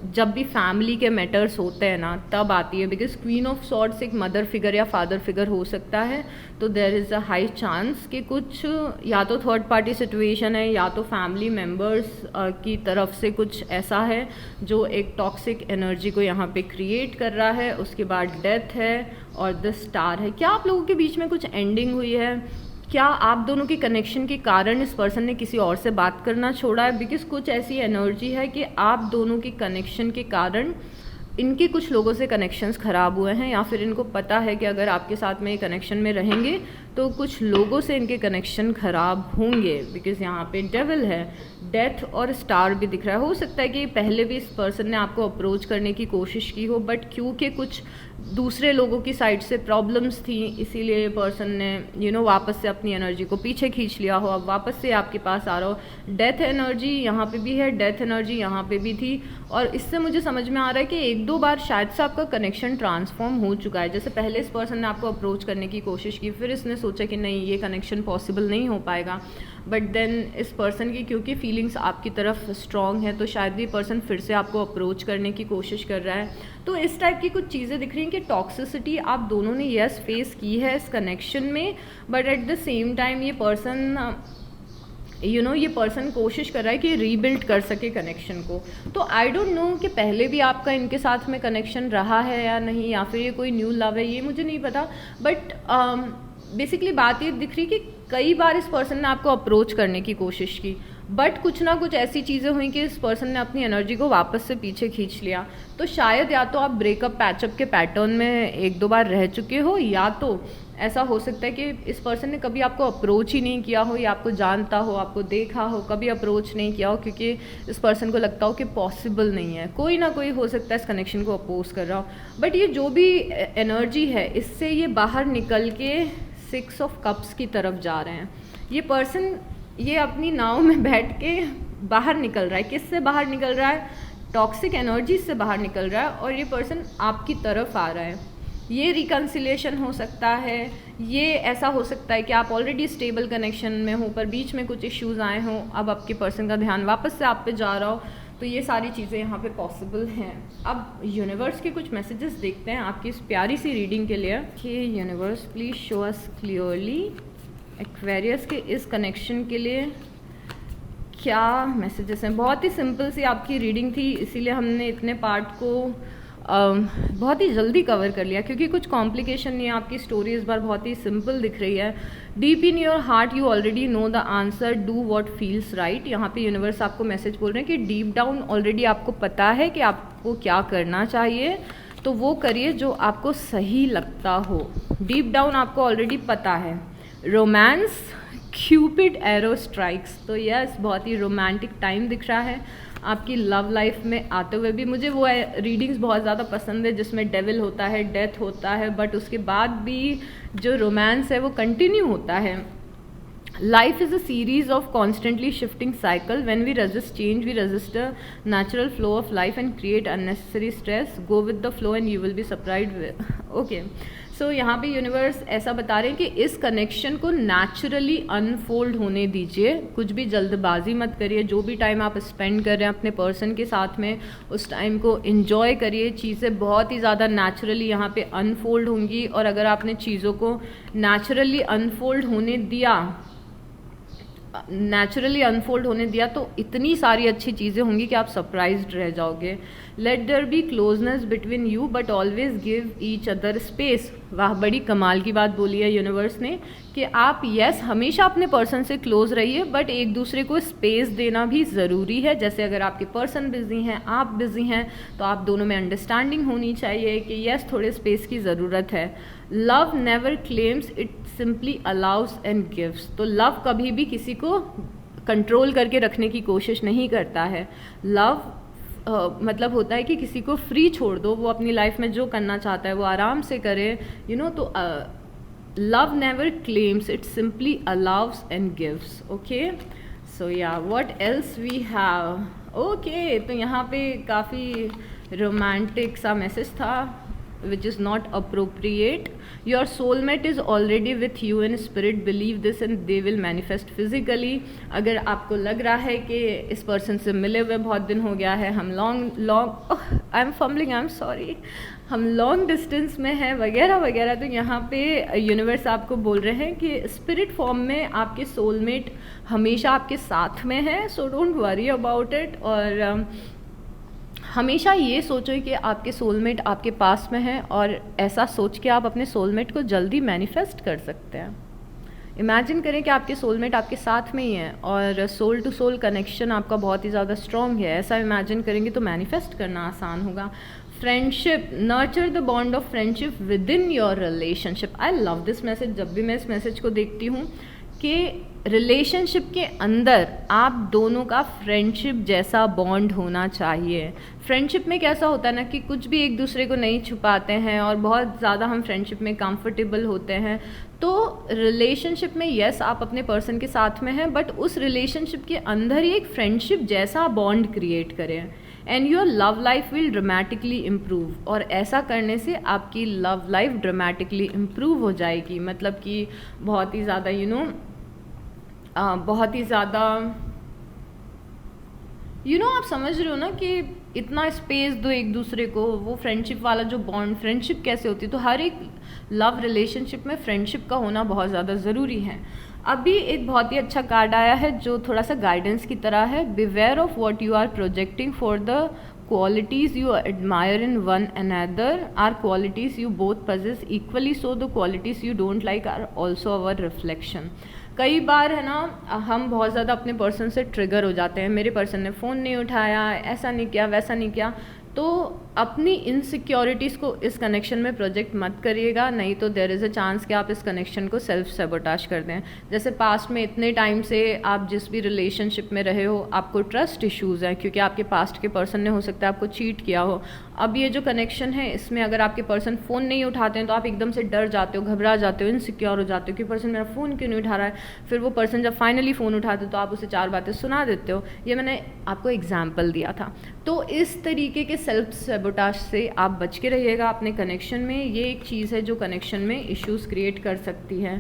S1: जब भी फैमिली के मैटर्स होते हैं ना तब आती है, बिकॉज क्वीन ऑफ सॉर्ड्स एक मदर फिगर या फादर फिगर हो सकता है। तो there is a high chance कि कुछ या तो थर्ड पार्टी सिचुएशन है या तो फैमिली मेम्बर्स की तरफ से कुछ ऐसा है जो एक टॉक्सिक एनर्जी को यहाँ पे क्रिएट कर रहा है। उसके बाद डेथ है और द स्टार है। क्या आप लोगों के बीच में कुछ एंडिंग हुई है? क्या आप दोनों के कनेक्शन के कारण इस पर्सन ने किसी और से बात करना छोड़ा है? बिकॉज कुछ ऐसी एनर्जी है कि आप दोनों के कनेक्शन के कारण इनके कुछ लोगों से कनेक्शंस ख़राब हुए हैं, या फिर इनको पता है कि अगर आपके साथ में कनेक्शन में रहेंगे तो कुछ लोगों से इनके कनेक्शन ख़राब होंगे। बिकॉज यहाँ पे डेविल है, डेथ और स्टार भी दिख रहा है। हो सकता है कि पहले भी इस पर्सन ने आपको अप्रोच करने की कोशिश की हो, बट क्योंकि कुछ दूसरे लोगों की साइड से प्रॉब्लम्स थी, इसीलिए ये पर्सन ने वापस से अपनी एनर्जी को पीछे खींच लिया हो। अब वापस से आपके पास आ रहा हो। डेथ एनर्जी यहाँ पे भी है, डेथ एनर्जी यहाँ पे भी थी, और इससे मुझे समझ में आ रहा है कि एक दो बार शायद से आपका कनेक्शन ट्रांसफॉर्म हो चुका है। जैसे पहले इस पर्सन ने आपको अप्रोच करने की कोशिश की, फिर इसने सोचा कि नहीं, ये कनेक्शन पॉसिबल नहीं हो पाएगा, बट देन इस पर्सन की क्योंकि फीलिंग्स आपकी तरफ स्ट्रॉन्ग है, तो शायद ये पर्सन फिर से आपको अप्रोच करने की कोशिश कर रहा है। तो इस टाइप की कुछ चीज़ें दिख रही हैं कि टॉक्सिसिटी आप दोनों ने यस फेस की है इस कनेक्शन में, but at the same time ये पर्सन ये पर्सन कोशिश कर रहा है कि रीबिल्ड कर सके कनेक्शन को। तो आई डोंट नो कि पहले भी आपका इनके साथ में कनेक्शन रहा है या नहीं, या फिर ये कोई न्यू लव है, ये मुझे नहीं पता। बट बेसिकली बात ये दिख रही कि कई बार इस पर्सन ने आपको अप्रोच करने की कोशिश की, बट कुछ ना कुछ ऐसी चीज़ें हुई कि इस पर्सन ने अपनी एनर्जी को वापस से पीछे खींच लिया। तो शायद या तो आप ब्रेकअप पैचअप के पैटर्न में एक दो बार रह चुके हो, या तो ऐसा हो सकता है कि इस पर्सन ने कभी आपको अप्रोच ही नहीं किया हो, या आपको जानता हो, आपको देखा हो, कभी अप्रोच नहीं किया हो, क्योंकि इस पर्सन को लगता हो कि पॉसिबल नहीं है। कोई ना कोई हो सकता है इस कनेक्शन को अपोज कर रहा हो, बट ये जो भी एनर्जी है इससे ये बाहर निकल के 6 ऑफ कप्स की तरफ जा रहे हैं। ये पर्सन ये अपनी नाव में बैठ के बाहर निकल रहा है। किससे बाहर निकल रहा है? टॉक्सिक एनर्जी से बाहर निकल रहा है, और ये पर्सन आपकी तरफ आ रहा है। ये रिकन्सिलिएशन हो सकता है, ये ऐसा हो सकता है कि आप ऑलरेडी स्टेबल कनेक्शन में हो पर बीच में कुछ इश्यूज़ आए हों, अब आपके पर्सन का ध्यान वापस से आप पे जा रहा हो। तो ये सारी चीज़ें यहाँ पे पॉसिबल हैं। अब यूनिवर्स के कुछ मैसेजेस देखते हैं आपकी इस प्यारी सी रीडिंग के लिए कि universe please show us clearly Aquarius के इस कनेक्शन के लिए क्या मैसेजेस हैं। बहुत ही सिंपल सी आपकी रीडिंग थी, इसीलिए हमने इतने पार्ट को बहुत ही जल्दी कवर कर लिया, क्योंकि कुछ कॉम्प्लिकेशन नहीं है। आपकी स्टोरी इस बार बहुत ही सिंपल दिख रही है। Deep in your heart you already know the answer, do what feels right. यहाँ पे यूनिवर्स आपको मैसेज बोल रहे हैं कि डीप डाउन ऑलरेडी आपको पता है कि आपको क्या करना चाहिए, तो वो करिए जो आपको सही लगता हो। डीप डाउन आपको ऑलरेडी पता है। रोमांस, क्यूपिड एरो स्ट्राइक्स, तो यस बहुत ही रोमांटिक टाइम दिख रहा है आपकी लव लाइफ में आते हुए भी। मुझे वो रीडिंग्स बहुत ज़्यादा पसंद है जिसमें डेविल होता है, डेथ होता है, बट उसके बाद भी जो रोमांस है वो कंटिन्यू होता है। Life is a series of constantly shifting cycle. When we resist change, we resist the natural flow of life and create unnecessary stress. Go with the flow and you will be surprised with. Okay. So यहाँ पे universe ऐसा बता रहे हैं कि इस connection को naturally unfold होने दीजिए, कुछ भी जल्दबाजी मत करिए। जो भी टाइम आप स्पेंड कर रहे हैं अपने पर्सन के साथ में, उस टाइम को एंजॉय करिए। चीज़ें बहुत ही ज़्यादा नेचुरली यहाँ पे अनफोल्ड होंगी, और अगर आपने चीज़ों को नेचुरली अनफोल्ड होने दिया तो इतनी सारी अच्छी चीज़ें होंगी कि आप सरप्राइज्ड रह जाओगे। Let there be closeness between you but always give each other space. वाह, बड़ी कमाल की बात बोली है यूनिवर्स ने कि आप यस हमेशा अपने पर्सन से क्लोज रहिए, बट एक दूसरे को स्पेस देना भी ज़रूरी है। जैसे अगर आपके पर्सन बिजी हैं, आप बिजी हैं, तो आप दोनों में अंडरस्टैंडिंग होनी चाहिए कि यस थोड़े स्पेस की ज़रूरत है। Love never claims, it simply allows and gives. तो लव कभी भी किसी को कंट्रोल करके रखने की कोशिश नहीं करता है। लव मतलब होता है कि किसी को फ्री छोड़ दो, वो अपनी लाइफ में जो करना चाहता है वो आराम से करे, तो love never claims, it simply allows and gives. Okay, so ya what else we have. Okay, तो यहाँ पे काफ़ी रोमांटिक सा मैसेज था which is not appropriate. Your soulmate is already with you in spirit, believe this and they will manifest physically. अगर आपको लग रहा है कि इस पर्सन से मिले हुए बहुत दिन हो गया है, हम I am fumbling, I am sorry, हम लॉन्ग डिस्टेंस में हैं वगैरह वगैरह, तो यहाँ पे यूनिवर्स आपको बोल रहे हैं कि स्पिरिट फॉर्म में आपके सोलमेट हमेशा आपके साथ में है, so don't worry about it. और हमेशा ये सोचो कि आपके सोलमेट आपके पास में है, और ऐसा सोच के आप अपने सोलमेट को जल्दी मैनिफेस्ट कर सकते हैं। इमेजिन करें कि आपके सोलमेट आपके साथ में ही है और सोल टू सोल कनेक्शन आपका बहुत ही ज़्यादा स्ट्रॉन्ग है, ऐसा इमेजिन करेंगे तो मैनिफेस्ट करना आसान होगा। Friendship, nurture the bond of friendship with in your relationship. I love this message. जब भी मैं इस मैसेज को देखती हूँ कि रिलेशनशिप के अंदर आप दोनों का फ्रेंडशिप जैसा बॉन्ड होना चाहिए। फ्रेंडशिप में कैसा होता है ना कि कुछ भी एक दूसरे को नहीं छुपाते हैं और बहुत ज़्यादा हम फ्रेंडशिप में कंफर्टेबल होते हैं। तो रिलेशनशिप में यस आप अपने पर्सन के साथ में हैं, बट उस रिलेशनशिप के अंदर ही एक फ्रेंडशिप जैसा बॉन्ड क्रिएट करें and your love life will dramatically improve. और ऐसा करने से आपकी लव लाइफ ड्रामेटिकली इम्प्रूव हो जाएगी। मतलब कि बहुत ही ज़्यादा बहुत ही ज़्यादा आप समझ रहे हो ना कि इतना स्पेस दो एक दूसरे को। वो फ्रेंडशिप वाला जो बॉन्ड, फ्रेंडशिप कैसे होती है, तो हर एक लव रिलेशनशिप में फ्रेंडशिप का होना बहुत ज़्यादा ज़रूरी है। अभी एक बहुत ही अच्छा कार्ड आया है जो थोड़ा सा गाइडेंस की तरह है। Beware of what you are projecting for the qualities you admire in one another are qualities you both possess equally, so the qualities you don't like are also our reflection। कई बार है ना हम बहुत ज़्यादा अपने पर्सन से trigger हो जाते हैं, मेरे पर्सन ने फ़ोन नहीं उठाया, ऐसा नहीं किया, वैसा नहीं किया। तो अपनी इनसिक्योरिटीज़ को इस कनेक्शन में प्रोजेक्ट मत करिएगा, नहीं तो देयर इज़ अ चांस कि आप इस कनेक्शन को सेल्फ सेबोटाज कर दें। जैसे पास्ट में इतने टाइम से आप जिस भी रिलेशनशिप में रहे हो, आपको ट्रस्ट इश्यूज़ हैं क्योंकि आपके पास्ट के पर्सन ने हो सकता है आपको चीट किया हो। अब ये जो कनेक्शन है इसमें अगर आपके पर्सन फ़ोन नहीं उठाते हैं तो आप एकदम से डर जाते हो, घबरा जाते हो, इनसिक्योर हो जाते हो कि पर्सन मेरा फ़ोन क्यों नहीं उठा रहा है। फिर वो पर्सन जब फाइनली फ़ोन उठाते तो आप उसे 4 बातें सुना देते हो। ये मैंने आपको एग्जाम्पल दिया था। तो इस तरीके के सेल्फ सेबोटाज से आप बच के रहिएगा अपने कनेक्शन में। ये एक चीज़ है जो कनेक्शन में इश्यूज़ क्रिएट कर सकती है।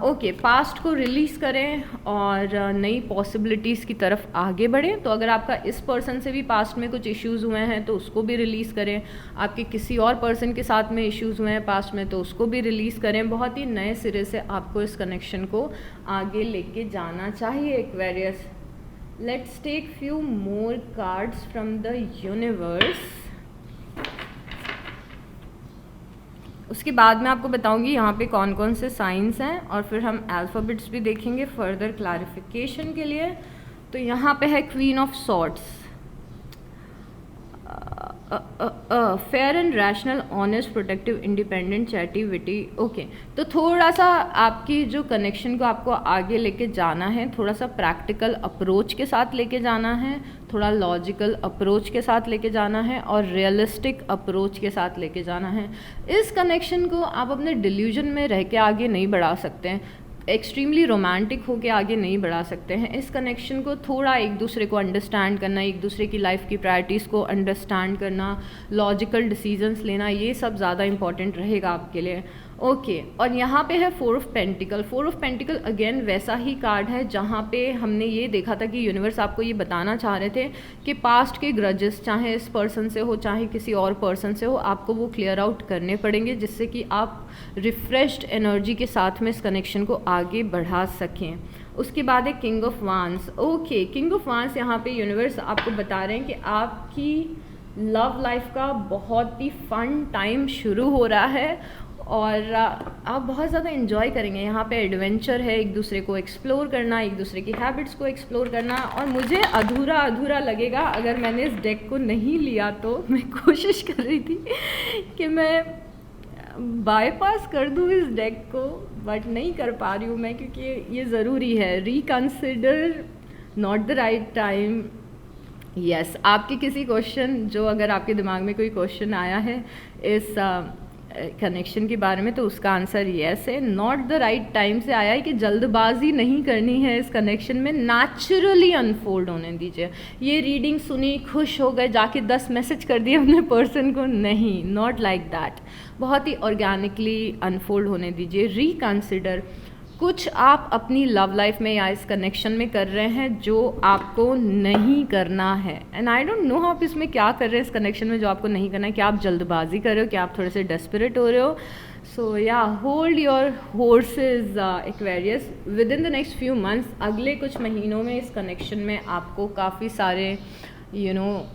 S1: ओके, पास्ट को रिलीज़ करें और नई पॉसिबिलिटीज़ की तरफ आगे बढ़ें। तो अगर आपका इस पर्सन से भी पास्ट में कुछ इश्यूज़ हुए हैं तो उसको भी रिलीज़ करें। आपके किसी और पर्सन के साथ में इश्यूज़ हुए हैं पास्ट में तो उसको भी रिलीज़ करें। बहुत ही नए सिरे से आपको इस कनेक्शन को आगे लेके जाना चाहिए। Aquarius, let's take few more cards from the universe. उसके बाद मैं आपको बताऊंगी यहाँ पे कौन कौन से साइंस हैं और फिर हम अल्फ़ाबेट्स भी देखेंगे फर्दर क्लैरिफिकेशन के लिए। तो यहाँ पे है queen of swords, fair and rational, honest, protective, independent, chatty, witty. Okay, तो थोड़ा सा आपकी जो कनेक्शन को आपको आगे लेके जाना है, थोड़ा सा प्रैक्टिकल अप्रोच के साथ लेके जाना है, थोड़ा लॉजिकल अप्रोच के साथ लेके जाना है और रियलिस्टिक अप्रोच के साथ लेके जाना है। इस कनेक्शन को आप अपने डिल्यूजन में रह के आगे नहीं बढ़ा सकते हैं, एक्सट्रीमली रोमांटिक होके आगे नहीं बढ़ा सकते हैं। इस कनेक्शन को थोड़ा एक दूसरे को अंडरस्टैंड करना, एक दूसरे की लाइफ की प्रायोरिटीज़ को अंडरस्टैंड करना, लॉजिकल डिसीजंस लेना, ये सब ज़्यादा इंपॉर्टेंट रहेगा आपके लिए। ओके, और यहाँ पे है 4 of pentacle. 4 of pentacle again वैसा ही कार्ड है जहाँ पे हमने ये देखा था कि यूनिवर्स आपको ये बताना चाह रहे थे कि पास्ट के ग्रजेस चाहे इस पर्सन से हो चाहे किसी और पर्सन से हो, आपको वो क्लियर आउट करने पड़ेंगे जिससे कि आप रिफ्रेश्ड एनर्जी के साथ में इस कनेक्शन को आगे बढ़ा सकें। उसके बाद है किंग ऑफ वांस। ओके, किंग ऑफ वांस यहाँ पे यूनिवर्स आपको बता रहे हैं कि आपकी लव लाइफ का बहुत ही फन टाइम शुरू हो रहा है और आप बहुत ज़्यादा इन्जॉय करेंगे। यहाँ पे एडवेंचर है, एक दूसरे को एक्सप्लोर करना, एक दूसरे की हैबिट्स को एक्सप्लोर करना। और मुझे अधूरा अधूरा लगेगा अगर मैंने इस डेक को नहीं लिया तो। मैं कोशिश कर रही थी कि मैं बाईपास कर दूँ इस डेक को, बट नहीं कर पा रही हूँ मैं क्योंकि ये ज़रूरी है। Reconsider, not the right time. Yes, आपके किसी क्वेश्चन जो अगर आपके दिमाग में कोई क्वेश्चन आया है इस कनेक्शन के बारे में तो उसका आंसर यस है। नॉट द राइट टाइम से आया है कि जल्दबाजी नहीं करनी है इस कनेक्शन में, नेचुरली अनफोल्ड होने दीजिए। ये रीडिंग सुनी, खुश हो गए, जाके 10 मैसेज कर दिए अपने पर्सन को, नहीं, नॉट लाइक दैट। बहुत ही ऑर्गेनिकली अनफोल्ड होने दीजिए। रिकन्सिडर, कुछ आप अपनी लव लाइफ में या इस कनेक्शन में कर रहे हैं जो आपको नहीं करना है। एंड आई डोंट नो आप इसमें क्या कर रहे हैं इस कनेक्शन में जो आपको नहीं करना है। क्या आप जल्दबाजी कर रहे हो, क्या आप थोड़े से डेस्परेट हो रहे हो? सो या hold your horses Aquarius. With in the next few months, अगले कुछ महीनों में इस कनेक्शन में आपको काफ़ी सारे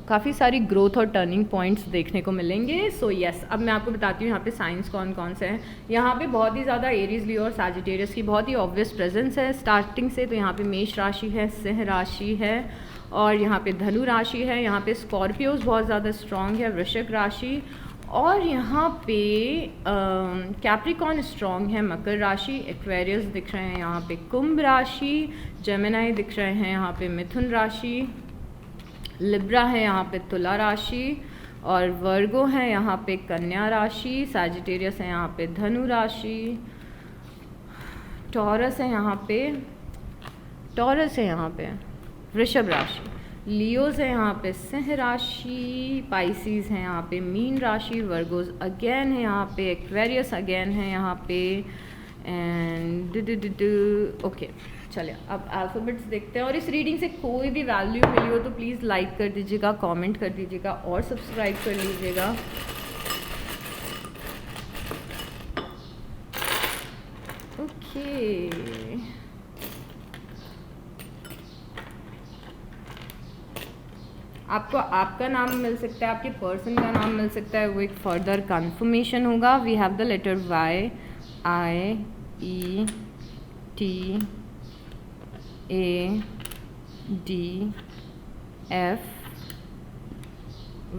S1: काफ़ी सारी ग्रोथ और टर्निंग पॉइंट्स देखने को मिलेंगे। सो यस, अब मैं आपको बताती हूँ यहाँ पे साइंस कौन कौन से हैं। यहाँ पे बहुत ही ज़्यादा एरीज, लियो और सैजिटेरियस की बहुत ही ऑब्वियस प्रेजेंस है स्टार्टिंग से। तो यहाँ पे मेष राशि है, सिंह राशि है, और यहाँ पे धनु राशि है। यहाँ पे स्कॉर्पियोज बहुत ज़्यादा स्ट्रॉन्ग है, वृश्चिक राशि, और यहाँ पे कैप्रिकॉन स्ट्रॉन्ग है, मकर राशि। एक्वेरियस दिख रहे हैं यहाँ पे, कुंभ राशि, जेमिनाई दिख रहे हैं यहाँ पे, मिथुन राशि, लिब्रा है यहाँ पे, तुला राशि, और वर्गो है यहाँ पे, कन्या राशि, सैजिटेरियस है यहाँ पे, धनु राशि, टॉरस है यहाँ पे, वृषभ राशि, लियोज है यहाँ पे, सिंह राशि, पाइसीज है यहाँ पे, मीन राशि, वर्गोज अगेन है यहाँ पे, एक्वेरियस अगेन है यहाँ पे, एंड ओके। चलिए अब अल्फ़ाबेट्स देखते हैं, और इस रीडिंग से कोई भी वैल्यू मिली हो तो प्लीज़ लाइक कर दीजिएगा, कमेंट कर दीजिएगा और सब्सक्राइब कर लीजिएगा। ओके, आपको आपका नाम मिल सकता है, आपके पर्सन का नाम मिल सकता है, वो एक फर्दर कंफर्मेशन होगा। We have the letter Y, I, E, T, A, D, F,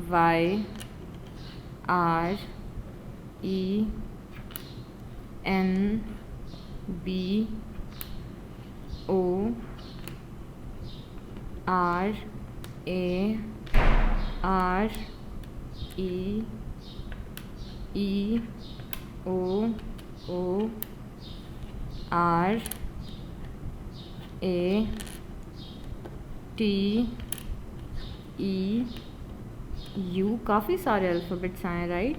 S1: Y, R, E, N, B, O, R, A, R, E, E, O, O, R, A, T, E, U। काफ़ी सारे alphabets आए, right?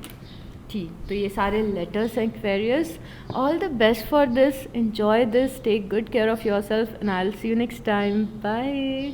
S1: ठीक, तो ये सारे letters हैं Aquarius. All the best for this, enjoy this, take good care of yourself, and I will see you next time. Bye.